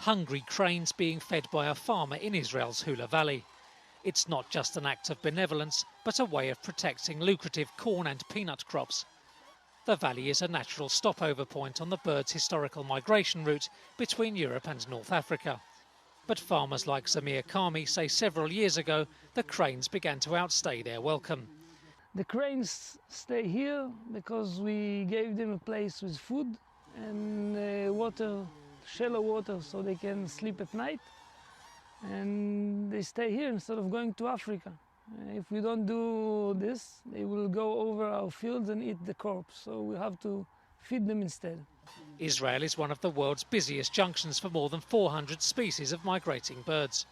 Hungry cranes being fed by a farmer in Israel's Hula Valley. It's not just an act of benevolence, but a way of protecting lucrative corn and peanut crops. The valley is a natural stopover point on the birds' historical migration route between Europe and North Africa. But farmers like Zamir Kami say several years ago the cranes began to outstay their welcome. The cranes stay here because we gave them a place with food and water, shallow water, so they can sleep at night. And they stay here instead of going to Africa. If we don't do this, they will go over our fields and eat the crops, so we have to feed them instead. Israel is one of the world's busiest junctions for more than 400 species of migrating birds.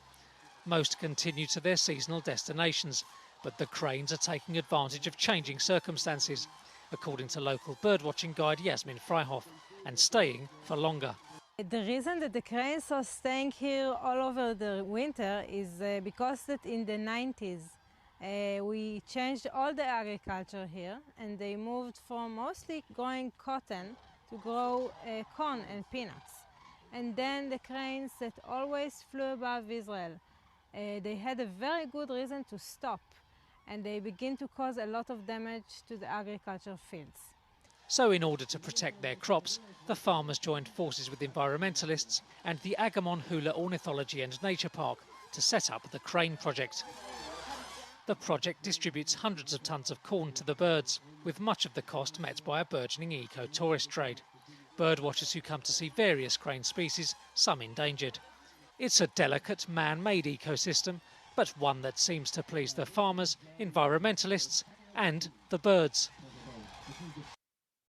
Most continue to their seasonal destinations, but the cranes are taking advantage of changing circumstances, according to local birdwatching guide Yasmin Freihoff, and staying for longer. The reason that the cranes are staying here all over the winter is because that in the 90s we changed all the agriculture here, and they moved from mostly growing cotton to grow corn and peanuts. And then the cranes that always flew above Israel, they had a very good reason to stop, and they begin to cause a lot of damage to the agriculture fields. So in order to protect their crops, the farmers joined forces with environmentalists and the Agamon Hula Ornithology and Nature Park to set up the Crane Project. The project distributes hundreds of tons of corn to the birds, with much of the cost met by a burgeoning eco-tourist trade. Birdwatchers who come to see various crane species, some endangered. It's a delicate, man-made ecosystem, but one that seems to please the farmers, environmentalists and the birds.